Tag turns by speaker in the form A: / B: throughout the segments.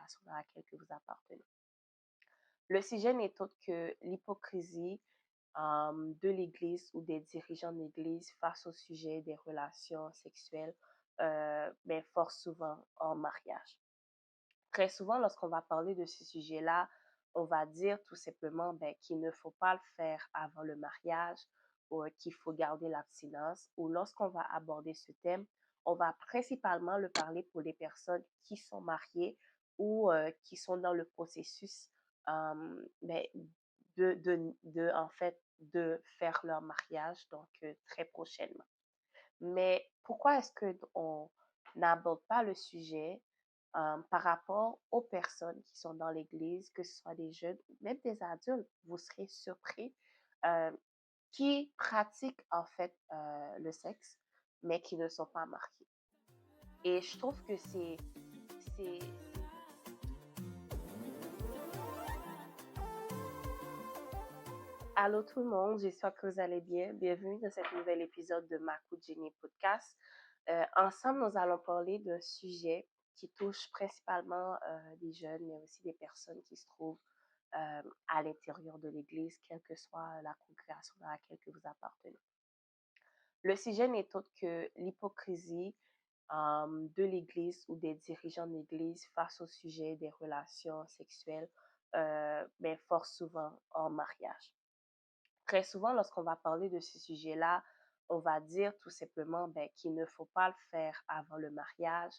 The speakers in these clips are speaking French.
A: congrégation dans laquelle que vous appartenez. Le sujet n'est autre que l'hypocrisie de l'Église ou des dirigeants de l'Église face au sujet des relations sexuelles, mais fort souvent en mariage. Très souvent, lorsqu'on va parler de ce sujet-là, on va dire tout simplement qu'il ne faut pas le faire avant le mariage ou qu'il faut garder l'abstinence. Ou lorsqu'on va aborder ce thème, on va principalement le parler pour les personnes qui sont mariées ou qui sont dans le processus ben, en fait, de faire leur mariage, donc très prochainement. Mais pourquoi est-ce qu'on n'aborde pas le sujet par rapport aux personnes qui sont dans l'Église, que ce soit des jeunes ou même des adultes? Vous serez surpris, euh, qui pratiquent en fait le sexe, mais qui ne sont pas mariés. Et je trouve que c'est. Allô tout le monde, j'espère que vous allez bien. Bienvenue dans cet nouvel épisode de Makou Jenny Podcast. Ensemble, nous allons parler d'un sujet qui touche principalement des jeunes, mais aussi des personnes qui se trouvent à l'intérieur de l'Église, quelle que soit la congrégation dans laquelle que vous appartenez. Le sujet n'est autre que l'hypocrisie de l'Église ou des dirigeants de l'Église face au sujet des relations sexuelles, mais fort souvent en mariage. Très souvent, lorsqu'on va parler de ce sujet-là, on va dire tout simplement qu'il ne faut pas le faire avant le mariage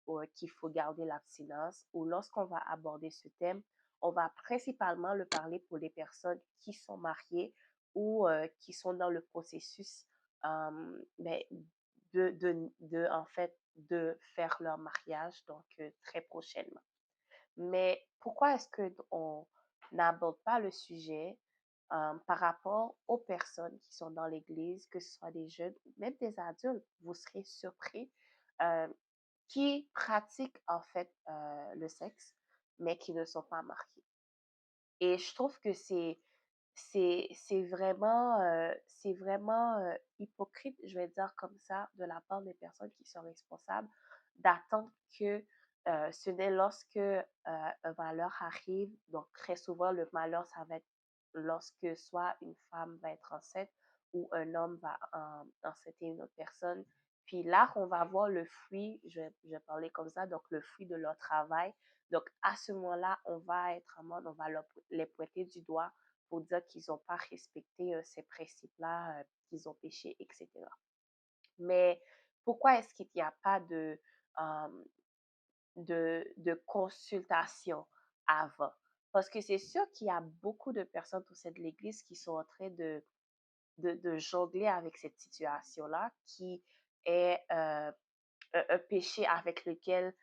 A: ou qu'il faut garder l'abstinence. Ou lorsqu'on va aborder ce thème, on va principalement le parler pour les personnes qui sont mariées ou qui sont dans le processus ben, en fait, de faire leur mariage, donc très prochainement. Mais pourquoi est-ce qu'on n'aborde pas le sujet par rapport aux personnes qui sont dans l'Église, que ce soit des jeunes ou même des adultes? Vous serez surpris, euh, qui pratiquent en fait le sexe, mais qui ne sont pas mariés. Et je trouve que c'est vraiment hypocrite, je vais dire comme ça, de la part des personnes qui sont responsables, d'attendre que ce n'est lorsque un malheur arrive, donc très souvent le malheur, ça va être lorsque soit une femme va être enceinte ou un homme va enceinter une autre personne. Puis là, on va voir le fruit, je vais parler comme ça, donc le fruit de leur travail. Donc à ce moment-là, on va être en mode, on va les pointer du doigt pour dire qu'ils n'ont pas respecté ces principes-là, qu'ils ont péché, etc. Mais pourquoi est-ce qu'il n'y a pas euh, de consultation avant? Parce que c'est sûr qu'il y a beaucoup de personnes au sein de l'Église qui sont en train de jongler avec cette situation-là, qui est un péché avec lequel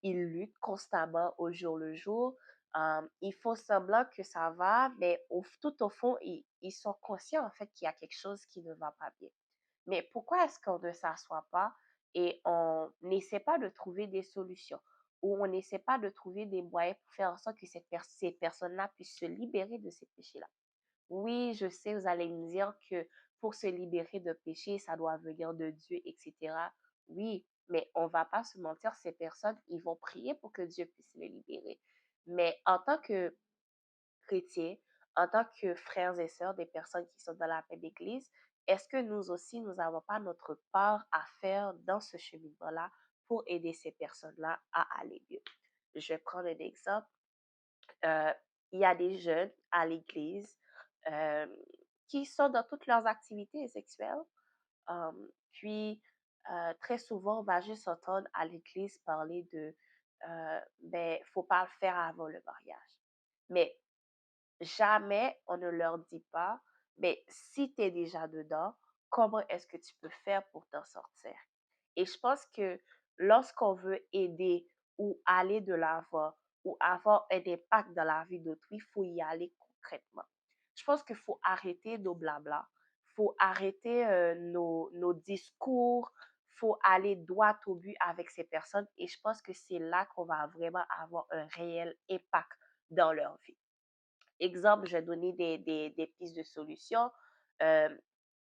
A: ils luttent constamment au jour le jour. Ils font semblant que ça va, mais tout au fond, ils sont conscients en fait qu'il y a quelque chose qui ne va pas bien. Mais pourquoi est-ce qu'on ne s'assoit pas et on n'essaie pas de trouver des solutions ou on n'essaie pas de trouver des moyens pour faire en sorte que ces personnes-là puissent se libérer de ces péchés-là? Oui, je sais, vous allez me dire que pour se libérer de péché, ça doit venir de Dieu, etc. Oui, mais on va pas se mentir, ces personnes, ils vont prier pour que Dieu puisse les libérer. Mais en tant que chrétiens, en tant que frères et sœurs des personnes qui sont dans la paix d'Église, est-ce que nous aussi, nous n'avons pas notre part à faire dans ce cheminement-là pour aider ces personnes-là à aller mieux? Je vais prendre un exemple. Euh, il y a des jeunes à l'église euh, qui sont dans toutes leurs activités sexuelles. Puis, très souvent, on va juste entendre à l'église parler de, faut pas le faire avant le mariage. Mais jamais on ne leur dit pas, mais si tu es déjà dedans, comment est-ce que tu peux faire pour t'en sortir? Et je pense que lorsqu'on veut aider ou aller de l'avant ou avoir un impact dans la vie d'autrui, il faut y aller concrètement. Je pense qu'il faut arrêter nos blabla, il faut arrêter nos discours, il faut aller droit au but avec ces personnes et je pense que c'est là qu'on va vraiment avoir un réel impact dans leur vie. Exemple, je vais donner des pistes de solutions. Euh,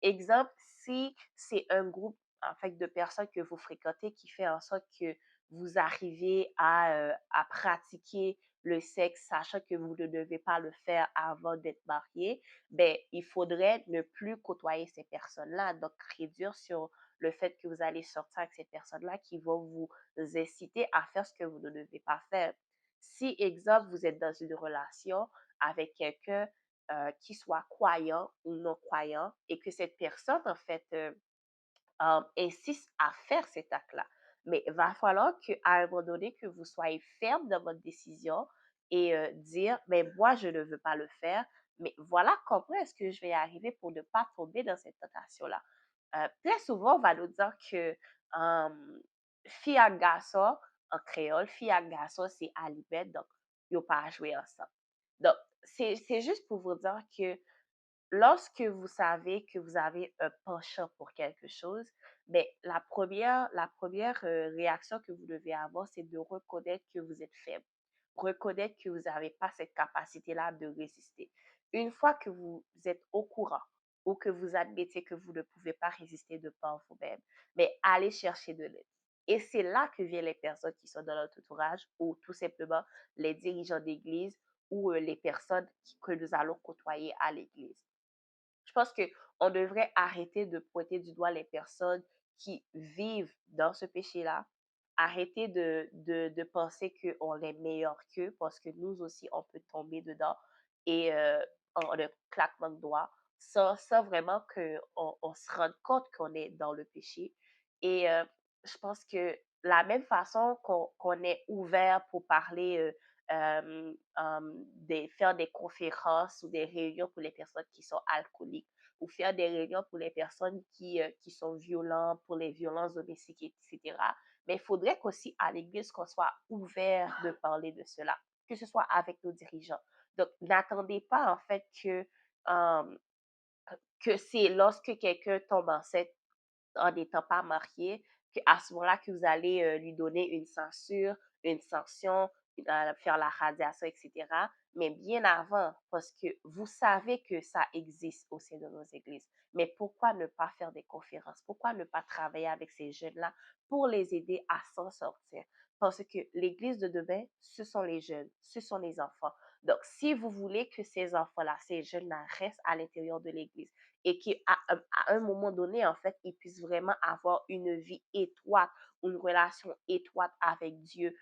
A: Exemple, si c'est un groupe en fait de personnes que vous fréquentez qui fait en sorte que vous arrivez à pratiquer le sexe, sachant que vous ne devez pas le faire avant d'être marié, ben, il faudrait ne plus côtoyer ces personnes-là. Donc, réduire sur le fait que vous allez sortir avec ces personnes-là qui vont vous inciter à faire ce que vous ne devez pas faire. Si, exemple, vous êtes dans une relation avec quelqu'un qui soit croyant ou non croyant et que cette personne, en fait, insiste à faire cet acte-là. Mais il va falloir qu'à un moment donné, que vous soyez ferme dans votre décision et dire, mais moi, je ne veux pas le faire, mais voilà comment est-ce que je vais arriver pour ne pas tomber dans cette tentation-là. Très souvent, on va nous dire que fille à garçon, en créole, fille à garçon, c'est alibet, donc, ils n'ont pas à jouer ensemble. Donc, c'est juste pour vous dire que lorsque vous savez que vous avez un penchant pour quelque chose, ben, la première réaction que vous devez avoir, c'est de reconnaître que vous êtes faible. Reconnaître que vous n'avez pas cette capacité-là de résister. Une fois que vous êtes au courant ou que vous admettez que vous ne pouvez pas résister de par vous-même, mais allez chercher de l'aide. Et c'est là que viennent les personnes qui sont dans notre entourage ou tout simplement les dirigeants d'église ou les personnes que nous allons côtoyer à l'église. Je pense qu'on devrait arrêter de pointer du doigt les personnes qui vivent dans ce péché-là. Arrêter de penser qu'on est meilleur qu'eux parce que nous aussi, on peut tomber dedans et en un claquement de doigts sans vraiment qu'on se rende compte qu'on est dans le péché. Et je pense que la même façon qu'on est ouvert pour parler faire des conférences ou des réunions pour les personnes qui sont alcooliques ou faire des réunions pour les personnes qui sont violentes, pour les violences domestiques, etc. Mais il faudrait qu'aussi à l'Église, qu'on soit ouvert de parler de cela, que ce soit avec nos dirigeants. Donc, n'attendez pas en fait euh, que c'est lorsque quelqu'un tombe enceinte en n'étant pas marié, qu'à ce moment-là que vous allez lui donner une censure, une sanction, faire la radiation, etc. Mais bien avant, parce que vous savez que ça existe au sein de nos églises. Mais pourquoi ne pas faire des conférences? Pourquoi ne pas travailler avec ces jeunes-là pour les aider à s'en sortir? Parce que l'église de demain, ce sont les jeunes, ce sont les enfants. Donc, si vous voulez que ces enfants-là, ces jeunes-là restent à l'intérieur de l'église, et qu'à un moment donné, en fait, ils puissent vraiment avoir une vie étroite, une relation étroite avec Dieu,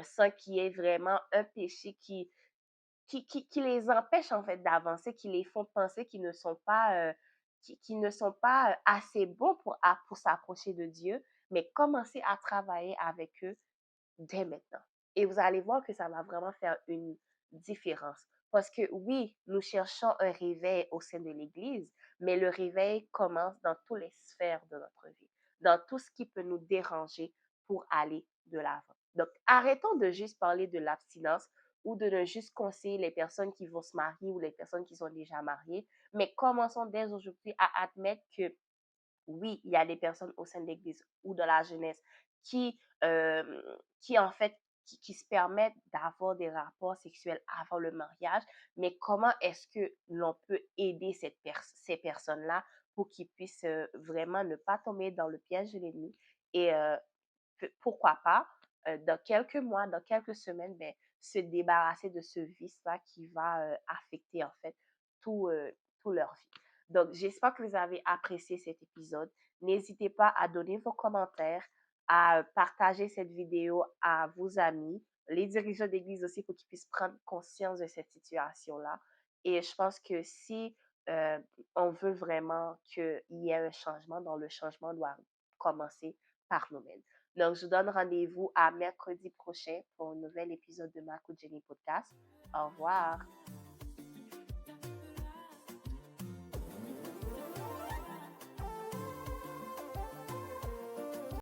A: sans qu'il y ait vraiment un péché qui les empêche, en fait, d'avancer, qui les font penser qu'ils ne sont pas, qui ne sont pas assez bons pour s'approcher de Dieu, mais commencer à travailler avec eux dès maintenant. Et vous allez voir que ça va vraiment faire une différence. Parce que oui, nous cherchons un réveil au sein de l'Église, mais le réveil commence dans toutes les sphères de notre vie, dans tout ce qui peut nous déranger pour aller de l'avant. Donc, arrêtons de juste parler de l'abstinence ou de ne juste conseiller les personnes qui vont se marier ou les personnes qui sont déjà mariées, mais commençons dès aujourd'hui à admettre que oui, il y a des personnes au sein de l'Église ou de la jeunesse qui, qui en fait, qui se permettent d'avoir des rapports sexuels avant le mariage, mais comment est-ce que l'on peut aider ces personnes-là pour qu'ils puissent vraiment ne pas tomber dans le piège de l'ennemi et pourquoi pas, dans quelques mois, dans quelques semaines, ben, se débarrasser de ce vice-là qui va affecter en fait tout, tout leur vie. Donc, j'espère que vous avez apprécié cet épisode. N'hésitez pas à donner vos commentaires, à partager cette vidéo à vos amis, les dirigeants d'église aussi pour qu'ils puissent prendre conscience de cette situation-là. Et je pense que si euh, on veut vraiment qu'il y ait un changement, donc le changement doit commencer par nous-mêmes. Donc, je vous donne rendez-vous à mercredi prochain pour un nouvel épisode de Marco Jenny Podcast. Au revoir.